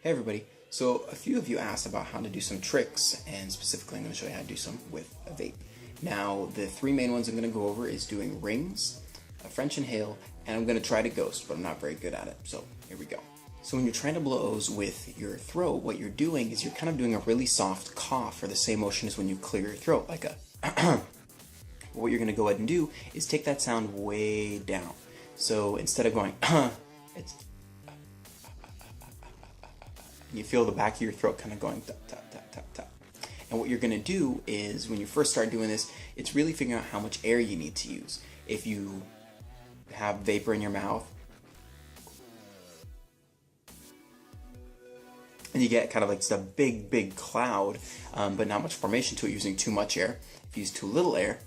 Hey everybody, so a few of you asked about how to do some tricks, and specifically I'm going to show you how to do some with a vape. Now the three main ones I'm going to go over is doing rings, a French inhale, and I'm going to try to ghost, but I'm not very good at it, so here we go. So when you're trying to blow O's with your throat, what you're doing is you're kind of doing a really soft cough, or the same motion as when you clear your throat, like a what you're going to go ahead and do is take that sound way down. So instead of going it's you feel the back of your throat kind of going tap, tap, tap, tap, tap. And what you're going to do is, when you first start doing this, it's really figuring out how much air you need to use. If you have vapor in your mouth, and you get kind of like just a big cloud, but not much formation to it using too much air. If you use too little air,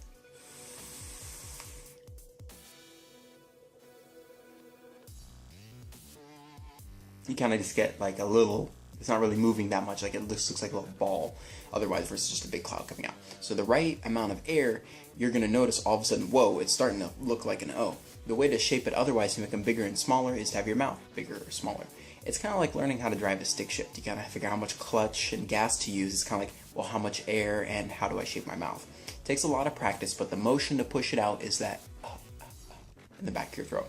you kind of just get like a little, it's not really moving that much, like it looks like a little ball otherwise versus just a big cloud coming out. So the right amount of air, you're going to notice all of a sudden, whoa, it's starting to look like an O. The way to shape it otherwise to make them bigger and smaller is to have your mouth bigger or smaller. It's kind of like learning how to drive a stick shift. You gotta figure out how much clutch and gas to use. It's kind of like, well, how much air and how do I shape my mouth? It takes a lot of practice, but the motion to push it out is that in the back of your throat.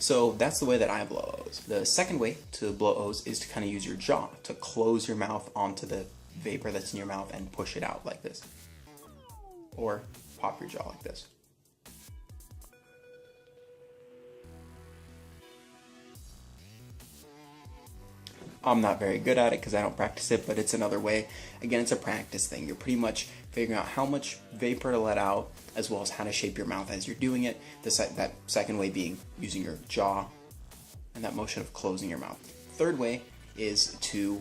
So that's the way that I blow O's. The second way to blow O's is to kind of use your jaw to close your mouth onto the vapor that's in your mouth and push it out like this. Or pop your jaw like this. I'm not very good at it because I don't practice it, but it's another way. Again, it's a practice thing. You're pretty much figuring out how much vapor to let out, as well as how to shape your mouth as you're doing it. That second way being using your jaw and that motion of closing your mouth. Third way is to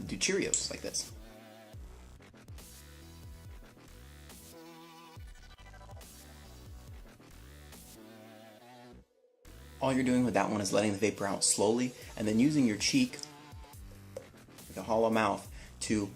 do Cheerios like this. All you're doing with that one is letting the vapor out slowly, and then using your cheek, the hollow mouth, to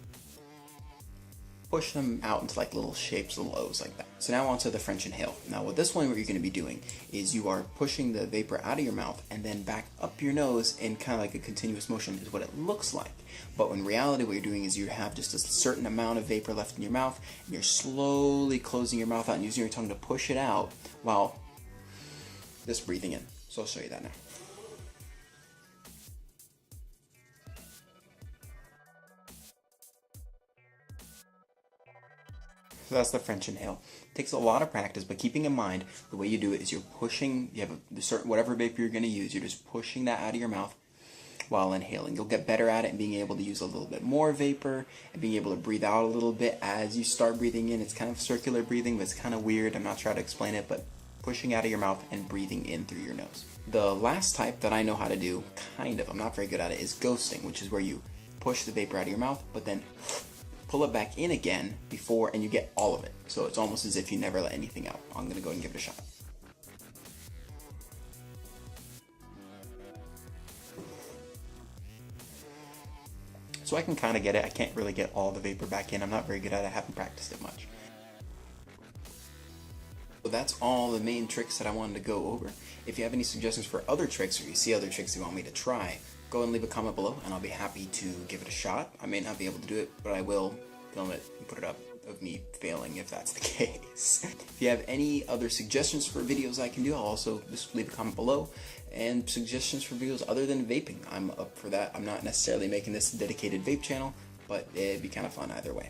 push them out into like little shapes, little O's like that. So now onto the French inhale. Now with this one, what you're going to be doing is you are pushing the vapor out of your mouth and then back up your nose in kind of like a continuous motion is what it looks like. But in reality, what you're doing is you have just a certain amount of vapor left in your mouth, and you're slowly closing your mouth out and using your tongue to push it out while just breathing in. So I'll show you that now. So that's the French inhale. It takes a lot of practice, but keeping in mind the way you do it is you're pushing, you have a certain, whatever vapor you're going to use, you're just pushing that out of your mouth while inhaling. You'll get better at it and being able to use a little bit more vapor and being able to breathe out a little bit as you start breathing in. It's kind of circular breathing, but it's kind of weird. I'm not trying to explain it, but pushing out of your mouth and breathing in through your nose. The last type that I know how to do, kind of, I'm not very good at it, is ghosting, which is where you push the vapor out of your mouth, but then pull it back in again before, and you get all of it. So it's almost as if you never let anything out. I'm going to go ahead and give it a shot. So I can kind of get it. I can't really get all the vapor back in. I'm not very good at it. I haven't practiced it much. So that's all the main tricks that I wanted to go over. If you have any suggestions for other tricks, or you see other tricks you want me to try, go and leave a comment below and I'll be happy to give it a shot. I may not be able to do it, but I will film it and put it up of me failing if that's the case. If you have any other suggestions for videos I can do, I'll also just leave a comment below. And suggestions for videos other than vaping, I'm up for that. I'm not necessarily making this a dedicated vape channel, but it'd be kind of fun either way.